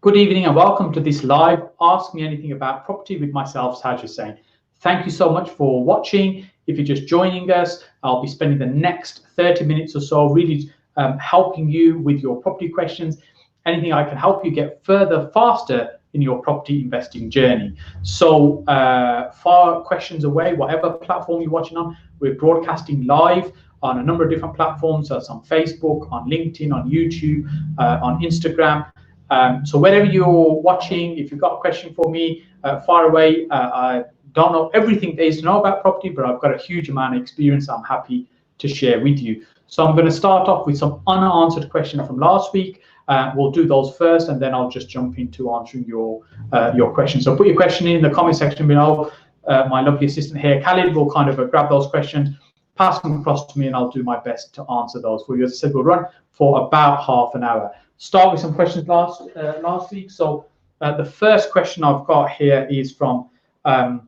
Good evening and welcome to this live Ask Me Anything About Property with myself, Saj Hussain. Thank you so much for watching. If you're just joining us, I'll be spending the next 30 minutes or so really helping you with your property questions. Anything I can help you get further, faster in your property investing journey. So far questions away, whatever platform you're watching on, we're broadcasting live on a number of different platforms. So it's on Facebook, on LinkedIn, on YouTube, on Instagram. So wherever you're watching, if you've got a question for me, far away. I don't know everything there is to know about property, but I've got a huge amount of experience I'm happy to share with you. So I'm going to start off with some unanswered questions from last week. We'll do those first, and then I'll just jump into answering your questions. So put your question in the comment section below. My lovely assistant here, Khalid, will kind of grab those questions, pass them across to me, and I'll do my best to answer those for you. As I said, we'll run for about half an hour. Start with some questions last week. So the first question I've got here is from Gov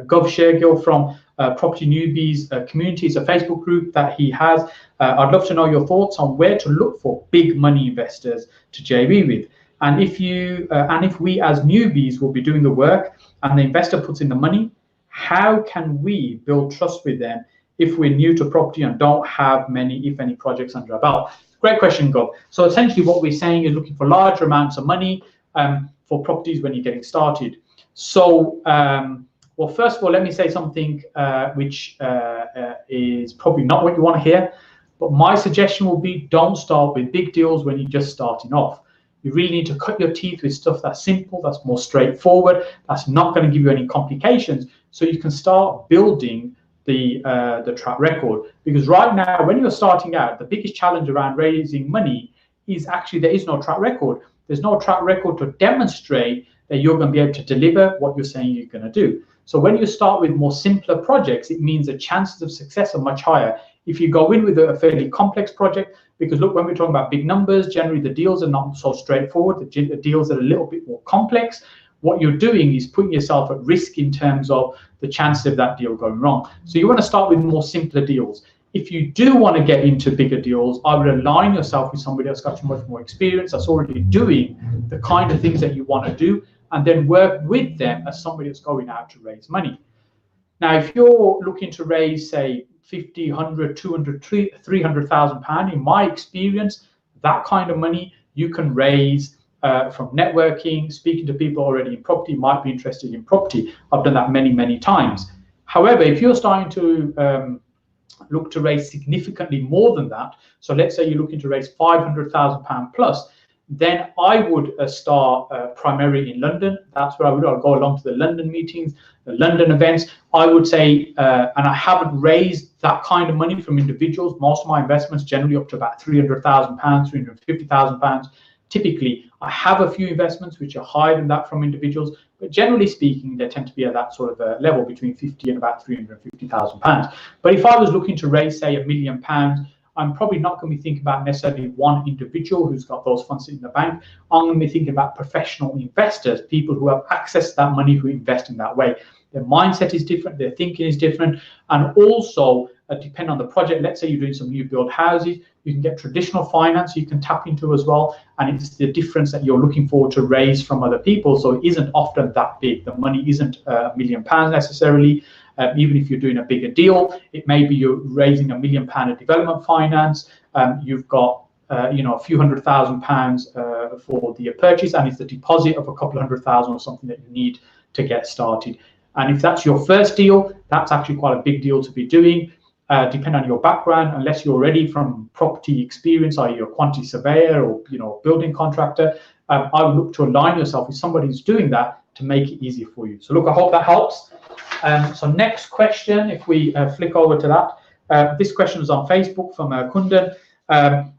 Shergill from Property Newbies Community. It's a Facebook group that he has. I'd love to know your thoughts on where to look for big money investors to JV with. And if we as newbies will be doing the work and the investor puts in the money, how can we build trust with them if we're new to property and don't have many, if any, projects under our belt? Great question, Gov. So essentially what we're saying is looking for larger amounts of money for properties when you're getting started. So, well, first of all, let me say something which is probably not what you want to hear, but my suggestion will be don't start with big deals when you're just starting off. You really need to cut your teeth with stuff that's simple, that's more straightforward, that's not going to give you any complications, so you can start building the track record. Because right now, when you're starting out, the biggest challenge around raising money is actually there is no track record. There's no track record to demonstrate that you're going to be able to deliver what you're saying you're going to do. So when you start with more simpler projects, it means the chances of success are much higher. If you go in with a fairly complex project, because look, when we're talking about big numbers, generally the deals are not so straightforward. The deals are a little bit more complex. What you're doing is putting yourself at risk in terms of the chances of that deal going wrong. So you want to start with more simpler deals. If you do want to get into bigger deals, I would align yourself with somebody that's got much more experience, that's already doing the kind of things that you want to do, and then work with them as somebody that's going out to raise money. Now, if you're looking to raise, say, 50, 100, 200, 300,000 pounds, in my experience, that kind of money you can raise from networking, speaking to people already in property, might be interested in property. I've done that many, many times. However, if you're starting to look to raise significantly more than that, so let's say you're looking to raise £500,000 plus, then I would start primarily in London. That's where I would go along to the London meetings, the London events. I would say, and I haven't raised that kind of money from individuals. Most of my investments generally up to about £300,000, £350,000. Typically, I have a few investments which are higher than that from individuals, but generally speaking, they tend to be at that sort of level between 50 and about £350,000. But if I was looking to raise, say, £1 million, I'm probably not going to be thinking about necessarily one individual who's got those funds in the bank. I'm going to be thinking about professional investors, people who have access to that money, who invest in that way. Their mindset is different, their thinking is different, and also depend on the project. Let's say you're doing some new build houses, you can get traditional finance you can tap into as well, and it's the difference that you're looking for to raise from other people. So it isn't often that big. The money isn't £1 million necessarily. Even if you're doing a bigger deal, it may be you're raising £1 million of development finance. You've got a few £100,000 for the purchase, and it's the deposit of a couple of £100,000 or something that you need to get started. And if that's your first deal, that's actually quite a big deal to be doing. Depending on your background, unless you're already from property experience, are you a quantity surveyor or building contractor, I would look to align yourself with somebody who's doing that to make it easier for you. So look, I hope that helps. So next question, if we flick over to that, this question was on Facebook from Kundan.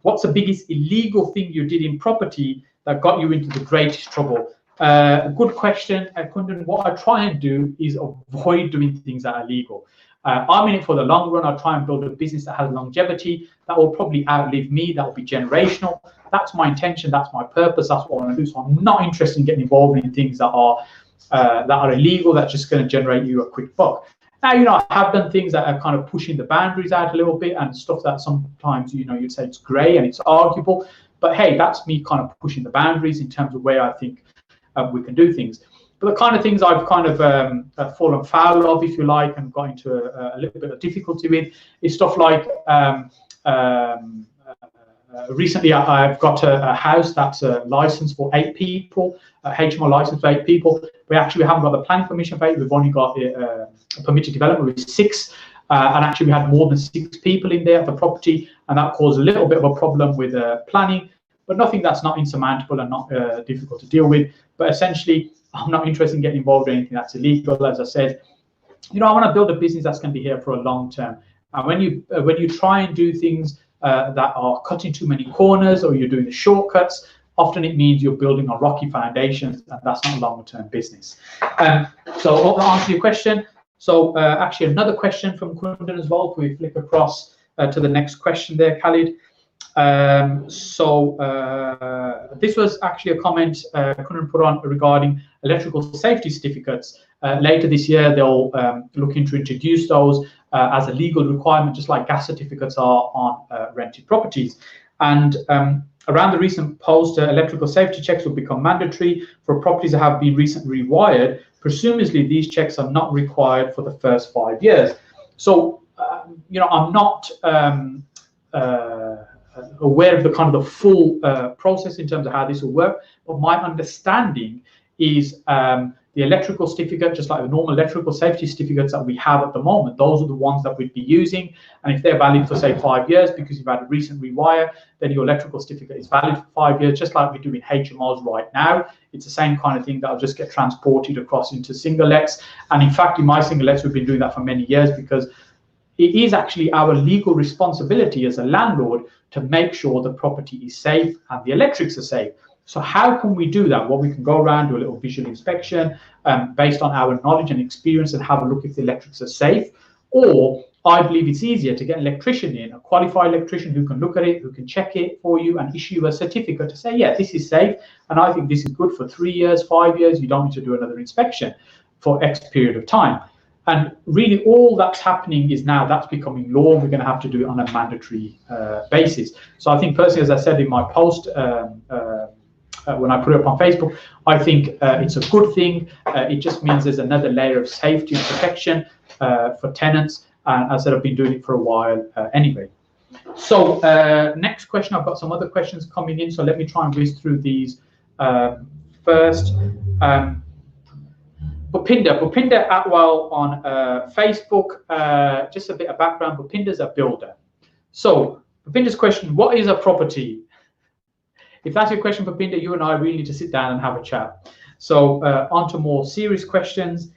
What's the biggest illegal thing you did in property that got you into the greatest trouble? Good question, Kundan. What I try and do is avoid doing things that are illegal. I'm in it for the long run. I try and build a business that has longevity, that will probably outlive me, that will be generational. That's my intention, that's my purpose, that's what I want to do. So I'm not interested in getting involved in things that are illegal, that's just going to generate you a quick buck. Now, I have done things that are kind of pushing the boundaries out a little bit, and stuff that sometimes, you'd say it's grey and it's arguable. But hey, that's me kind of pushing the boundaries in terms of where I think we can do things. But the kind of things I've kind of fallen foul of, if you like, and got into a little bit of difficulty with is stuff like recently I've got a house that's licensed for 8 people, HMO license for 8 people. We haven't got the planning permission for 8, we've only got a permitted development with 6. And actually we had more than 6 people in there at the property, and that caused a little bit of a problem with planning, but nothing that's not insurmountable and not difficult to deal with. But essentially, I'm not interested in getting involved in anything that's illegal. As I said, I want to build a business that's going to be here for a long term. And when you try and do things that are cutting too many corners, or you're doing the shortcuts, often it means you're building on rocky foundations, and that's not a longer-term business. So I hope that answers your question. So actually another question from Kundan as well. Can we flick across to the next question there, Khalid? This was actually a comment Kundan put on regarding electrical safety certificates. Later this year, they'll looking to introduce those as a legal requirement, just like gas certificates are on rented properties. And around the recent post, electrical safety checks will become mandatory for properties that have been recently rewired. Presumably, these checks are not required for the first 5 years. So, I'm not aware of the full process in terms of how this will work, but my understanding is the electrical certificate, just like the normal electrical safety certificates that we have at the moment, those are the ones that we'd be using. And if they're valid for, say, 5 years because you've had a recent rewire, then your electrical certificate is valid for 5 years, just like we do in HMOs right now. It's the same kind of thing that'll just get transported across into single lets. And in fact, in my single lets, we've been doing that for many years, because it is actually our legal responsibility as a landlord to make sure the property is safe and the electrics are safe. So how can we do that? Well, we can go around, do a little visual inspection based on our knowledge and experience, and have a look if the electrics are safe. Or I believe it's easier to get an electrician in, a qualified electrician who can look at it, who can check it for you and issue a certificate to say, yeah, this is safe, and I think this is good for 3 years, 5 years. You don't need to do another inspection for X period of time. And really all that's happening is now that's becoming law. We're going to have to do it on a mandatory basis. So I think personally, as I said in my post, when I put it up on Facebook, I think it's a good thing. It just means there's another layer of safety and protection for tenants. And as I said, I've been doing it for a while anyway. So next question, I've got some other questions coming in. So let me try and whiz through these first. Bhupinder Atwal on Facebook, just a bit of background. Bhupinder's a builder. So Bhupinder's question, what is a property? If that's your question, Bhupinder, you and I really need to sit down and have a chat. So on to more serious questions.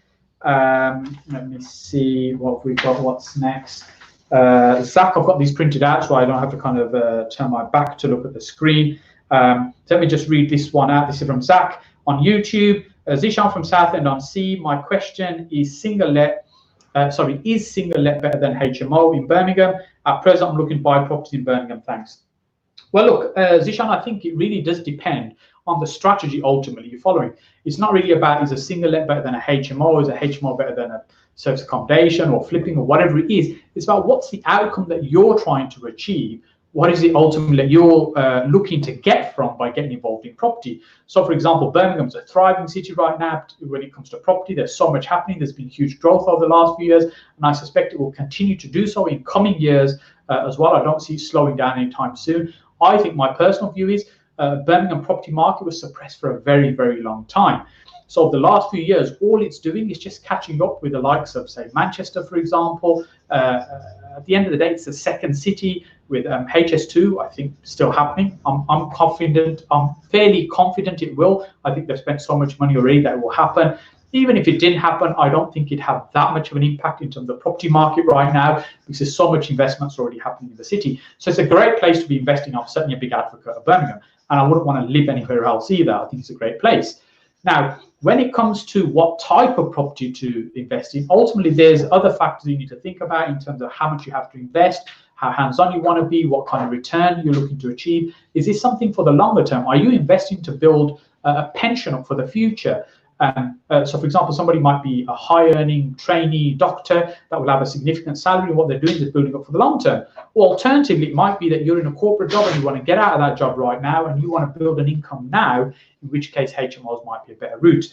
Let me see what we've got, what's next. Zach, I've got these printed out so I don't have to kind of turn my back to look at the screen. So let me just read this one out. This is from Zach on YouTube. Zishan from Southend-on-Sea. My question is is single let better than HMO in Birmingham? At present, I'm looking to buy property in Birmingham. Thanks. Well, look, Zishan, I think it really does depend on the strategy ultimately you're following. It's not really about is a single let better than a HMO, is a HMO better than a service accommodation or flipping or whatever it is. It's about what's the outcome that you're trying to achieve. What is it ultimately that you're looking to get from by getting involved in property? So, for example, Birmingham's a thriving city right now when it comes to property. There's so much happening. There's been huge growth over the last few years, and I suspect it will continue to do so in coming years as well. I don't see it slowing down anytime soon. I think my personal view is Birmingham property market was suppressed for a very, very long time. So the last few years, all it's doing is just catching up with the likes of, say, Manchester, for example. At the end of the day, it's the second city with HS2, I think, still happening. I'm confident, I'm fairly confident it will. I think they've spent so much money already that it will happen. Even if it didn't happen, I don't think it'd have that much of an impact in terms of the property market right now, because there's so much investments already happening in the city. So it's a great place to be investing. I'm certainly a big advocate of Birmingham, and I wouldn't want to live anywhere else either. I think it's a great place. Now, when it comes to what type of property to invest in, ultimately there's other factors you need to think about in terms of how much you have to invest, how hands-on you want to be, what kind of return you're looking to achieve. Is this something for the longer term? Are you investing to build a pension for the future? So, for example, somebody might be a high-earning trainee doctor that will have a significant salary, and what they're doing is building up for the long term. Or alternatively, it might be that you're in a corporate job and you want to get out of that job right now and you want to build an income now, in which case HMOs might be a better route.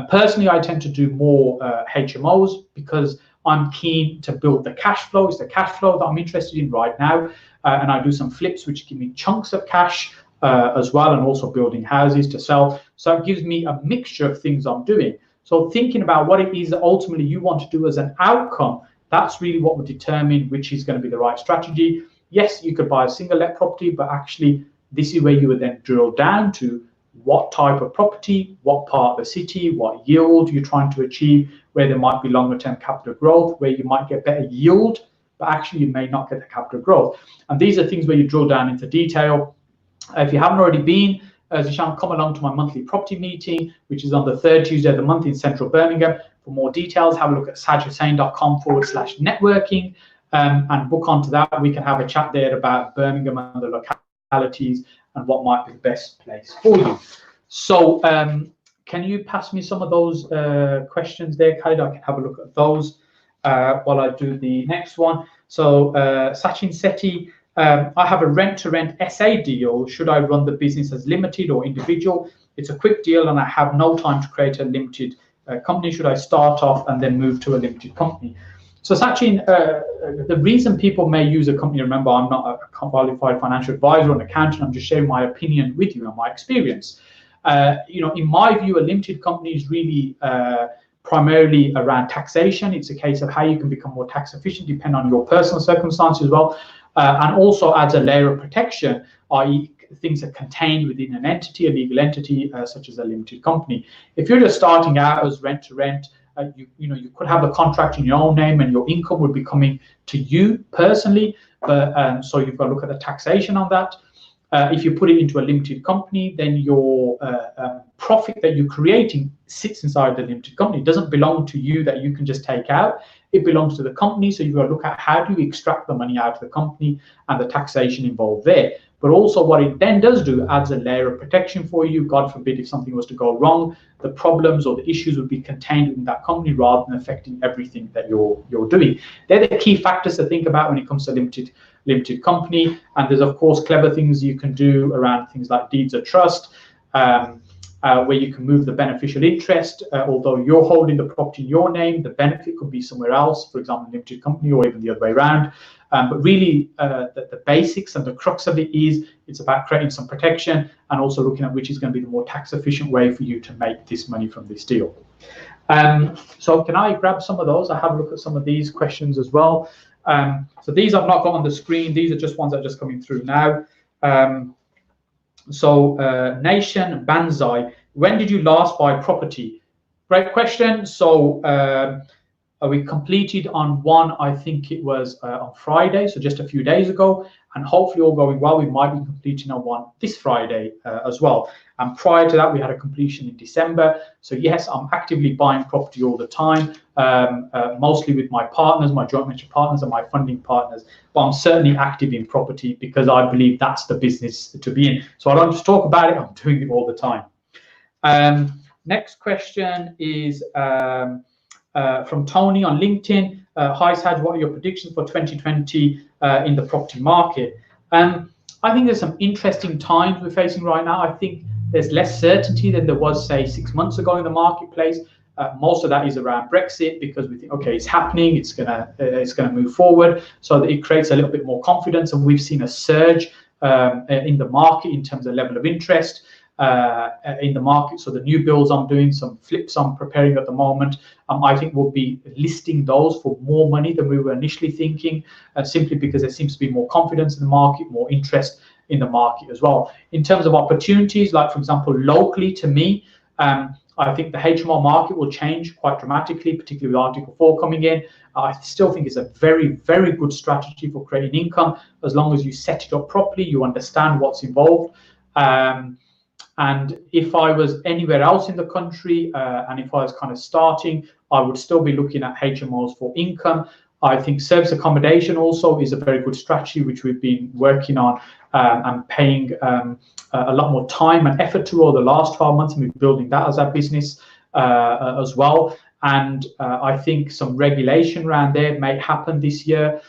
Personally, I tend to do more HMOs because I'm keen to build the cash flow. It's the cash flow that I'm interested in right now. And I do some flips, which give me chunks of cash as well, and also building houses to sell. So it gives me a mixture of things I'm doing. So thinking about what it is that ultimately you want to do as an outcome, that's really what will determine which is going to be the right strategy. Yes, you could buy a single let property, but actually this is where you would then drill down to what type of property, what part of the city, what yield you're trying to achieve, where there might be longer term capital growth, where you might get better yield, but actually you may not get the capital growth. And these are things where you drill down into detail. If you haven't already been, Zishan, come along to my monthly property meeting, which is on the third Tuesday of the month in central Birmingham. For more details, have a look at sajhussain.com/networking and book onto that. We can have a chat there about Birmingham and the localities and what might be the best place for you. So can you pass me some of those questions there, Khalid? I can have a look at those while I do the next one. So Sachin Sethi, I have a rent-to-rent SA deal. Should I run the business as limited or individual? It's a quick deal and I have no time to create a limited company. Should I start off and then move to a limited company? So Sachin, the reason people may use a company, remember, I'm not a qualified financial advisor or an accountant, I'm just sharing my opinion with you and my experience. In my view, a limited company is really primarily around taxation. It's a case of how you can become more tax efficient, depending on your personal circumstances as well, and also adds a layer of protection, i.e. things are contained within an entity, a legal entity, such as a limited company. If you're just starting out as rent to rent, you could have a contract in your own name and your income would be coming to you personally, but so you've got to look at the taxation on that. If you put it into a limited company, then your profit that you're creating sits inside the limited company. It doesn't belong to you that you can just take out. It belongs to the company, so you've got to look at how do you extract the money out of the company and the taxation involved there. But also what it then does do, adds a layer of protection for you. God forbid if something was to go wrong, the problems or the issues would be contained within that company rather than affecting everything that you're doing. They're the key factors to think about when it comes to limited company. And there's of course clever things you can do around things like deeds of trust, where you can move the beneficial interest. Although you're holding the property in your name, the benefit could be somewhere else, for example, limited company or even the other way around. But really, the basics and the crux of it is it's about creating some protection and also looking at which is going to be the more tax efficient way for you to make this money from this deal. So can I grab some of those? I have a look at some of these questions as well. So these I've not got on the screen. These are just ones that are just coming through now. Nation Banzai, when did you last buy property? Great question. So we completed on one, I think it was on Friday, so just a few days ago, and hopefully all going well, we might be completing on one this Friday as well. And prior to that, we had a completion in December. So yes, I'm actively buying property all the time, mostly with my partners, my joint venture partners and my funding partners, but I'm certainly active in property because I believe that's the business to be in. So I don't just talk about it, I'm doing it all the time. Next question is from Tony on LinkedIn. Hi Saj, what are your predictions for 2020 in the property market? I think there's some interesting times we're facing right now. I think there's less certainty than there was, say, 6 months ago in the marketplace. Most of that is around Brexit because we think, okay, it's happening, it's gonna move forward, so that it creates a little bit more confidence, and we've seen a surge in the market in terms of level of interest in the market. So the new builds I'm doing, some flips I'm preparing at the moment, I think we'll be listing those for more money than we were initially thinking, simply because there seems to be more confidence in the market, more interest in the market as well. In terms of opportunities, like for example, locally to me, I think the HMO market will change quite dramatically, particularly with Article 4 coming in. I still think it's a very, very good strategy for creating income, as long as you set it up properly, you understand what's involved. And if I was anywhere else in the country, and if I was kind of starting, I would still be looking at HMOs for income. I think service accommodation also is a very good strategy, which we've been working on and paying a lot more time and effort to over the last 12 months, and we're building that as our business. as well. And I think some regulation around there may happen this year.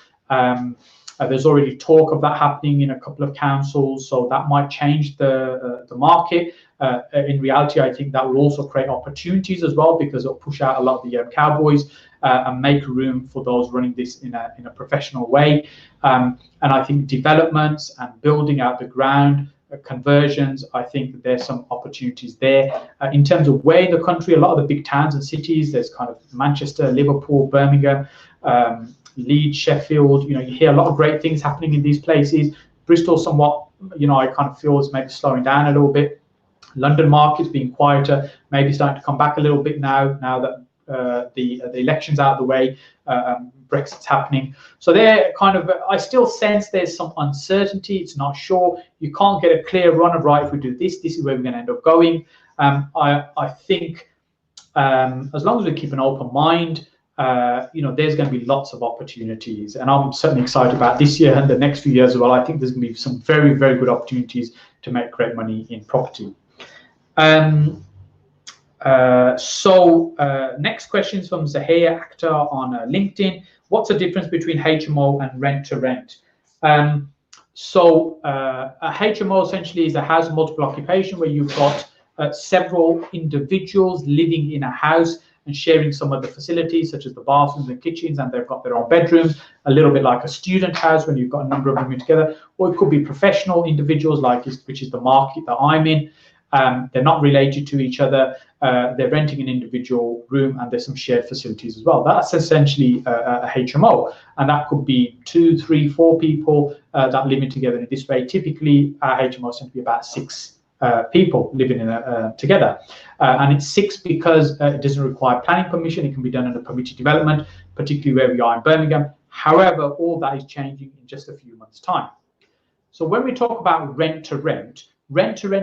There's already talk of that happening in a couple of councils, so that might change the market. In reality, I think that will also create opportunities as well, because it'll push out a lot of the cowboys and make room for those running this in a professional way. And I think developments and building out the ground, conversions, I think that there's some opportunities there. In terms of where in the country, a lot of the big towns and cities, there's kind of Manchester, Liverpool, Birmingham, Leeds, Sheffield, you hear a lot of great things happening in these places. Bristol somewhat, I kind of feel is maybe slowing down a little bit. London market's being quieter, maybe starting to come back a little bit now that the election's out of the way, Brexit's happening. So they're kind of, I still sense there's some uncertainty. It's not sure. You can't get a clear run of, right, if we do this is where we're going to end up going. I think as long as we keep an open mind, there's going to be lots of opportunities, and I'm certainly excited about this year and the next few years as well. I think there's going to be some very, very good opportunities to make great money in property. Next question is from Zahir Akhtar on LinkedIn. What's the difference between HMO and rent to rent? A HMO essentially is a house multiple occupation, where you've got several individuals living in a house and sharing some of the facilities, such as the bathrooms and kitchens, and they've got their own bedrooms, a little bit like a student house when you've got a number of them together. Or it could be professional individuals, which is the market that I'm in. They're not related to each other. They're renting an individual room, and there's some shared facilities as well. That's essentially a HMO, and that could be 2, 3, 4 people that living together in this way. Typically, our HMOs tend to be about 6 people living together, and it's 6 because it doesn't require planning permission. It can be done in a permitted development, particularly where we are in Birmingham. However, all that is changing in just a few months' time. So when we talk about rent to rent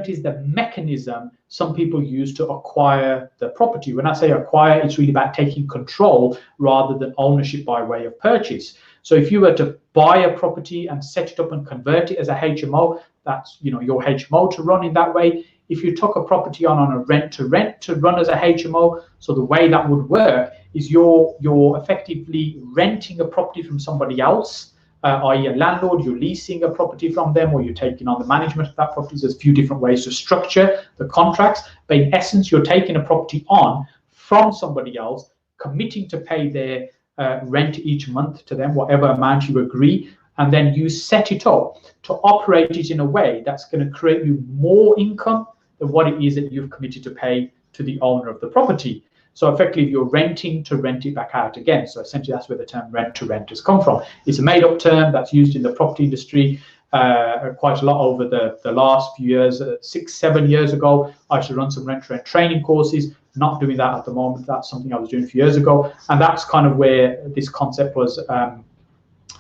is the mechanism some people use to acquire the property. When I say acquire, it's really about taking control rather than ownership by way of purchase. So if you were to buy a property and set it up and convert it as a HMO, that's your HMO to run in that way. If you took a property on a rent to run as a HMO, so the way that would work is you're effectively renting a property from somebody else, i.e. a landlord. You're leasing a property from them, or you're taking on the management of that property. There's a few different ways to structure the contracts, but in essence, you're taking a property on from somebody else, committing to pay their rent each month to them, whatever amount you agree, and then you set it up to operate it in a way that's going to create you more income than what it is that you've committed to pay to the owner of the property. So effectively, you're renting to rent it back out again. So essentially, that's where the term rent to rent has come from. It's a made-up term that's used in the property industry quite a lot over the last few years. 6, 7 years ago, I used to run some rent to rent training courses. Not doing that at the moment. That's something I was doing a few years ago, and that's kind of where this concept was,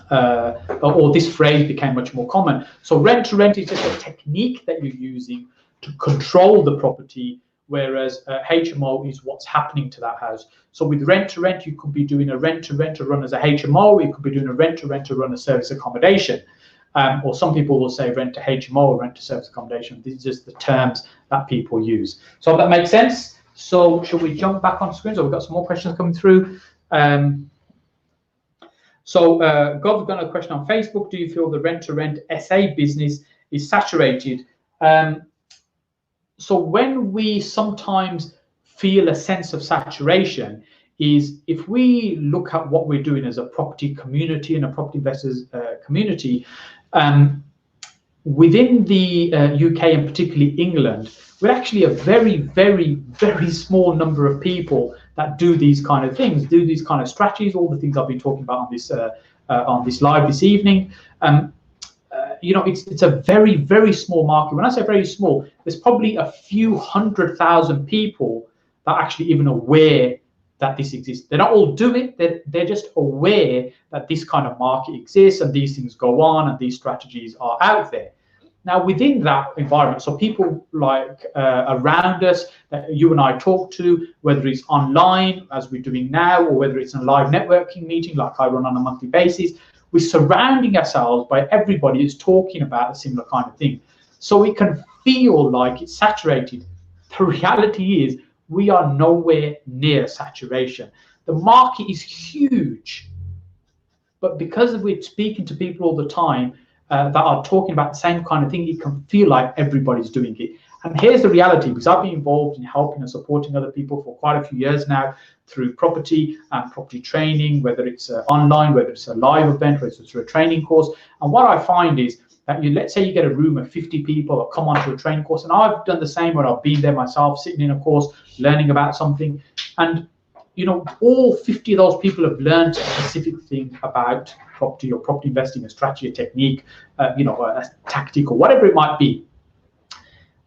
or this phrase became much more common. So rent to rent is just a technique that you're using to control the property, whereas HMO is what's happening to that house. So with rent to rent, you could be doing a rent to rent to run as a HMO. You could be doing a rent to rent to run a service accommodation. Or some people will say rent to HMO or rent to service accommodation. These are just the terms that people use. So that makes sense. So should we jump back on screen? So we've got some more questions coming through. Gov's got a question on Facebook. Do you feel the rent to rent SA business is saturated? So when we sometimes feel a sense of saturation is if we look at what we're doing as a property community and a property investors community, within the UK and particularly England, we're actually a very, very, very small number of people that do these kind of things, do these kind of strategies, all the things I've been talking about on this live this evening. It's a very, very small market. When I say very small, there's probably a few 100,000 people that are actually even aware that this exists. They're not all doing it, they're just aware that this kind of market exists and these things go on and these strategies are out there. Now, within that environment, so people like around us that you and I talk to, whether it's online, as we're doing now, or whether it's a live networking meeting like I run on a monthly basis, we're surrounding ourselves by everybody who's talking about a similar kind of thing. So we can feel like it's saturated. The reality is we are nowhere near saturation. The market is huge, but because we're speaking to people all the time that are talking about the same kind of thing, it can feel like everybody's doing it. And here's the reality, because I've been involved in helping and supporting other people for quite a few years now through property and property training, whether it's online, whether it's a live event, whether it's through a training course. And what I find is that let's say you get a room of 50 people that come onto a training course, and I've done the same when I've been there myself, sitting in a course, learning about something, and all 50 of those people have learned a specific thing about property or property investing, a strategy, a technique, a tactic, or whatever it might be.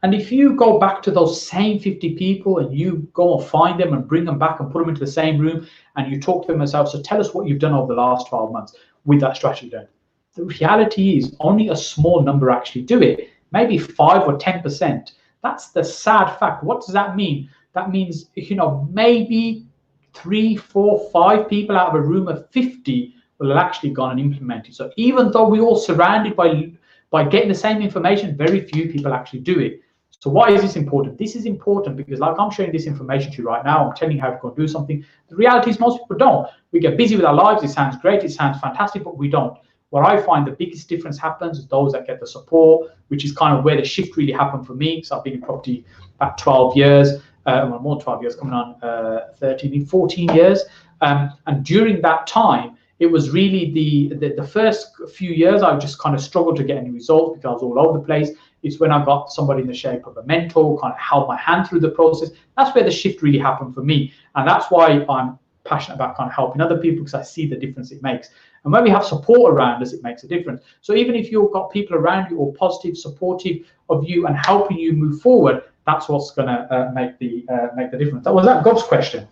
And if you go back to those same 50 people and you go and find them and bring them back and put them into the same room and you talk to them yourself, so tell us what you've done over the last 12 months with that strategy done. The reality is only a small number actually do it, maybe 5 or 10%. That's the sad fact. What does that mean? That means, maybe 3, 4, 5 people out of a room of 50 will have actually gone and implemented. So even though we're all surrounded by getting the same information, very few people actually do it. So why is this important? This is important because, like, I'm sharing this information to you right now. I'm telling you how to go and do something. The reality is most people don't. We get busy with our lives. It sounds great. It sounds fantastic, but we don't. What I find the biggest difference happens is those that get the support, which is kind of where the shift really happened for me. So I've been in property about 12 years, more than 12 years, coming on 14 years. And during that time, it was really the first few years I just kind of struggled to get any results because I was all over the place. It's when I got somebody in the shape of a mentor, kind of held my hand through the process. That's where the shift really happened for me. And that's why I'm passionate about kind of helping other people, because I see the difference it makes. And when we have support around us, it makes a difference. So even if you've got people around you or positive, supportive of you and helping you move forward, that's what's going to make the difference. Was that Gov's question?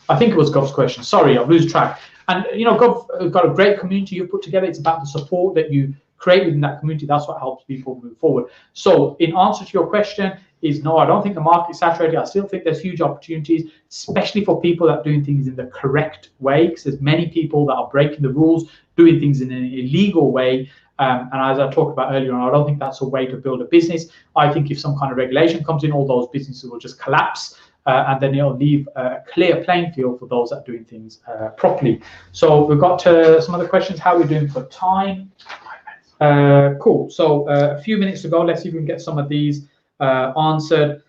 I think it was Gov's question. Sorry, I lose track. And Gov got a great community you've put together. It's about the support that you create within that community. That's what helps people move forward. So in answer to your question is no, I don't think the market's saturated. I still think there's huge opportunities, especially for people that are doing things in the correct way, because there's many people that are breaking the rules, doing things in an illegal way. And as I talked about earlier on, I don't think that's a way to build a business. I think if some kind of regulation comes in, all those businesses will just collapse. And then it'll leave a clear playing field for those that are doing things properly. So we've got some other questions. How are we doing for time? Cool. So a few minutes to go. Let's see if we can get some of these answered.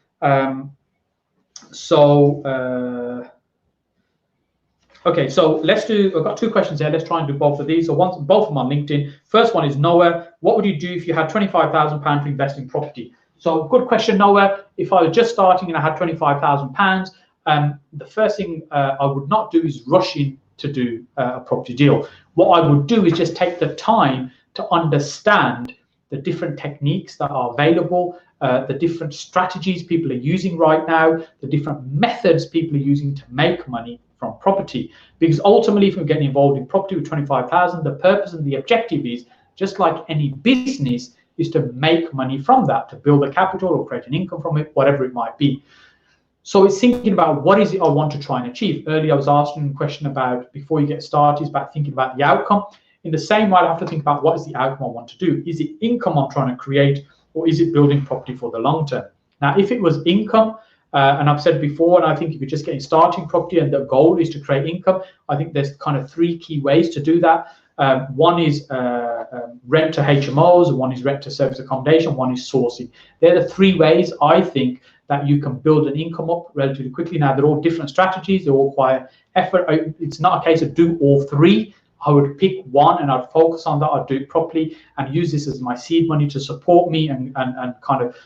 Okay, so let's do, I've got 2 questions here. Let's try and do both of these. So both of them on LinkedIn. First one is Noah. What would you do if you had £25,000 to invest in property? So good question, Noah. If I was just starting and I had £25,000, the first thing I would not do is rush in to do a property deal. What I would do is just take the time to understand the different techniques that are available, the different strategies people are using right now, the different methods people are using to make money from property. Because ultimately, if we're getting involved in property with 25,000, the purpose and the objective is, just like any business, is to make money from that, to build a capital or create an income from it, whatever it might be. So it's thinking about what is it I want to try and achieve. Earlier, I was asking a question about, before you get started, is about thinking about the outcome. In the same way, I have to think about what is the outcome I want to do. Is it income I'm trying to create, or is it building property for the long term? Now, if it was income, and I've said before, and I think if you're just getting started in property and the goal is to create income, I think there's kind of 3 key ways to do that. One is rent to HMOs, one is rent to service accommodation, one is sourcing. They're the 3 ways I think that you can build an income up relatively quickly. Now, they're all different strategies, they all require effort. It's not a case of do all 3. I would pick one and I'd focus on that. I'd do it properly and use this as my seed money to support me and kind of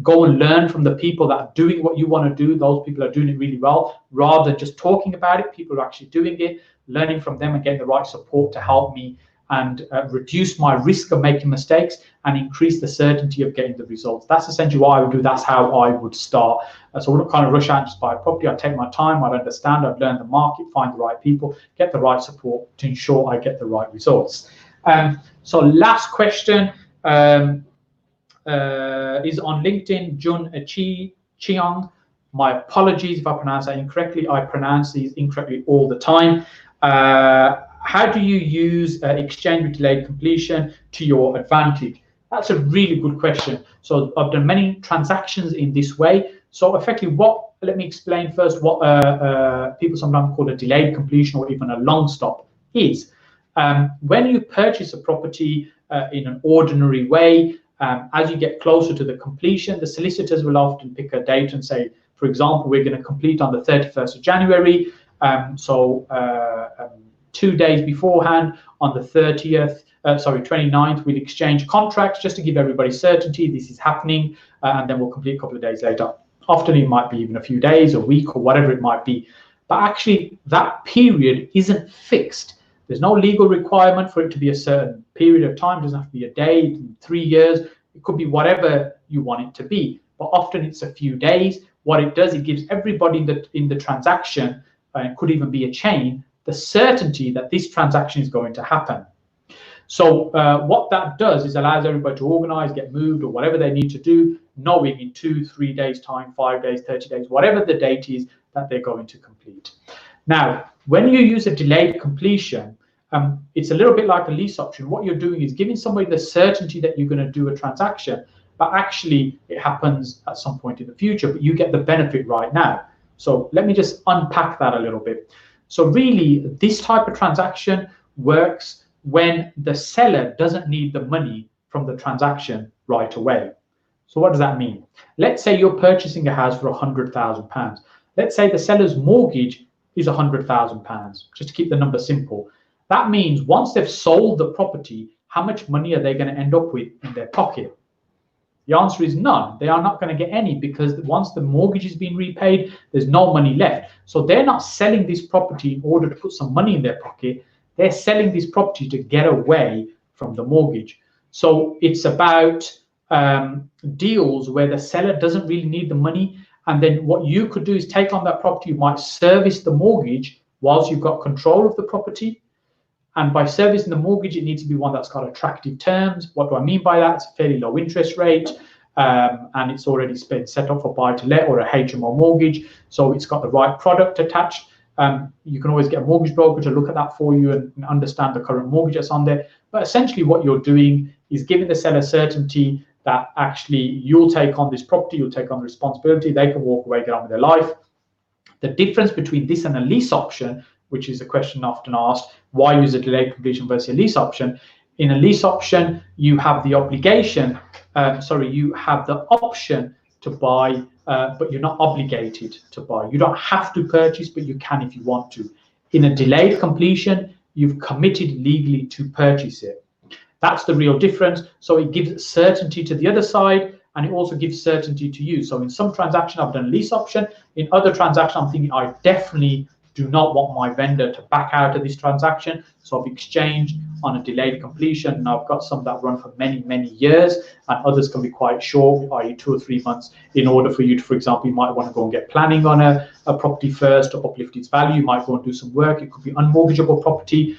go and learn from the people that are doing what you want to do. Those people are doing it really well, rather than just talking about it. People are actually doing it, learning from them and getting the right support to help me and reduce my risk of making mistakes and increase the certainty of getting the results. That's essentially what I would do. That's how I would start. So I wouldn't kind of rush out and just buy a property. I'd take my time, I'd understand, I'd learn the market, find the right people, get the right support to ensure I get the right results. So last question is on LinkedIn, Jun Chiang. My apologies if I pronounce that incorrectly. I pronounce these incorrectly all the time. How do you use exchange with delayed completion to your advantage? That's a really good question. So I've done many transactions in this way. So effectively, what let me explain first what people sometimes call a delayed completion or even a long stop is. When you purchase a property in an ordinary way, as you get closer to the completion, the solicitors will often pick a date and say, for example, we're going to complete on the 31st of January. 2 days beforehand, on the 29th, we'll exchange contracts just to give everybody certainty this is happening, and then we'll complete a couple of days later. Often it might be even a few days, a week, or whatever it might be. But actually, that period isn't fixed. There's no legal requirement for it to be a certain period of time. It doesn't have to be a day, 3 years. It could be whatever you want it to be. But often it's a few days. What it does, it gives everybody in the transaction, it could even be a chain, the certainty that this transaction is going to happen. So what that does is allows everybody to organize, get moved, or whatever they need to do, knowing in 2, 3 days time, 5 days, 30 days, whatever the date is that they're going to complete. Now, when you use a delayed completion, it's a little bit like a lease option. What you're doing is giving somebody the certainty that you're going to do a transaction, but actually it happens at some point in the future, but you get the benefit right now. So let me just unpack that a little bit. So really, this type of transaction works when the seller doesn't need the money from the transaction right away. So what does that mean? Let's say you're purchasing a house for £100,000. Let's say the seller's mortgage is £100,000, just to keep the number simple. That means once they've sold the property, how much money are they going to end up with in their pocket? The answer is none. They are not going to get any, because once the mortgage has been repaid, there's no money left. So they're not selling this property in order to put some money in their pocket. They're selling this property to get away from the mortgage. So it's about deals where the seller doesn't really need the money. And then what you could do is take on that property. You might service the mortgage whilst you've got control of the property. And by servicing the mortgage, it needs to be one that's got attractive terms. What do I mean by that? It's a fairly low interest rate, and it's already been set up for buy-to-let or a HMO mortgage. So it's got the right product attached. You can always get a mortgage broker to look at that for you and understand the current mortgage that's on there. But essentially what you're doing is giving the seller certainty that actually you'll take on this property, you'll take on the responsibility, they can walk away, get on with their life. The difference between this and a lease option, which is a question often asked, why use a delayed completion versus a lease option? In a lease option, you have the obligation, you have the option to buy, but you're not obligated to buy. You don't have to purchase, but you can if you want to. In a delayed completion, you've committed legally to purchase it. That's the real difference. So it gives certainty to the other side, and it also gives certainty to you. So in some transaction, I've done a lease option. In other transactions, I'm thinking I definitely do not want my vendor to back out of this transaction. So I've exchanged on a delayed completion, and I've got some that run for many, many years, and others can be quite short, i.e. 2 or 3 months, in order for you to, for example, you might want to go and get planning on a property first to uplift its value. You might go and do some work. It could be unmortgageable property.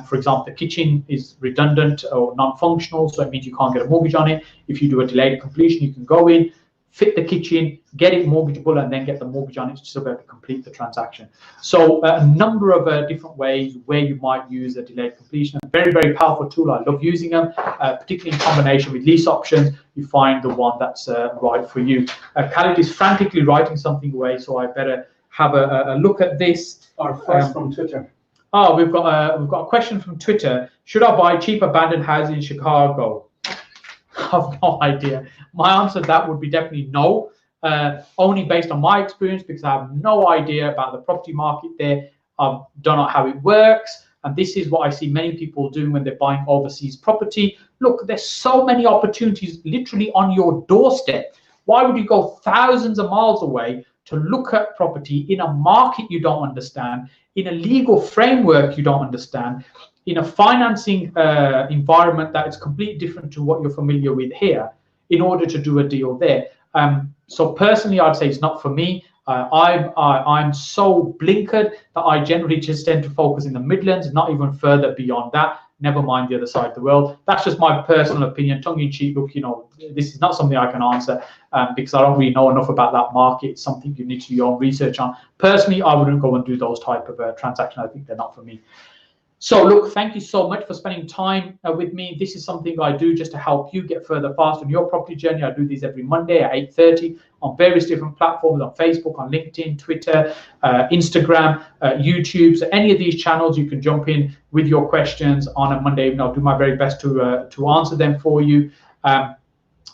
For example, the kitchen is redundant or non-functional, so it means you can't get a mortgage on it. If you do a delayed completion, you can go in, fit the kitchen, get it mortgageable, and then get the mortgage on it to be able to complete the transaction. So a number of different ways where you might use a delayed completion. A very, very powerful tool. I love using them, particularly in combination with lease options. You find the one that's right for you. Khalid is frantically writing something away, so I better have a look at this. Our first from Twitter. Oh, we've got a question from Twitter. Should I buy cheap abandoned houses in Chicago? I have no idea. My answer to that would be definitely no, only based on my experience, because I have no idea about the property market there. I don't know how it works, and this is what I see many people doing when they're buying overseas property. Look, there's so many opportunities literally on your doorstep. Why would you go thousands of miles away to look at property in a market you don't understand, in a legal framework you don't understand, in a financing environment that is completely different to what you're familiar with here, in order to do a deal there? So personally, I'd say it's not for me. I'm so blinkered that I generally just tend to focus in the Midlands, not even further beyond that, never mind the other side of the world. That's just my personal opinion, tongue-in-cheek. Look, you know, this is not something I can answer because I don't really know enough about that market. It's something you need to do your own research on. Personally, I wouldn't go and do those type of transactions. I think they're not for me. So look, thank you so much for spending time with me. This is something I do just to help you get further fast on your property journey. I do these every Monday at 8:30 on various different platforms, on Facebook, on LinkedIn, Twitter, Instagram, YouTube. So any of these channels, you can jump in with your questions on a Monday evening. I'll do my very best to answer them for you.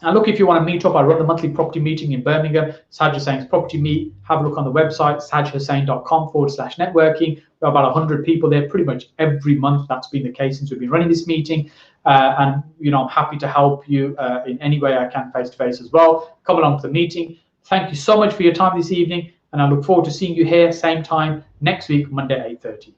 And look, if you want to meet up, I run the monthly property meeting in Birmingham, Saj Hussain's Property Meet. Have a look on the website, sajhussain.com/networking. We're about 100 people there pretty much every month. That's been the case since we've been running this meeting. And I'm happy to help you in any way I can, face to face as well. Come along to the meeting. Thank you so much for your time this evening, and I look forward to seeing you here same time next week, Monday 8:30.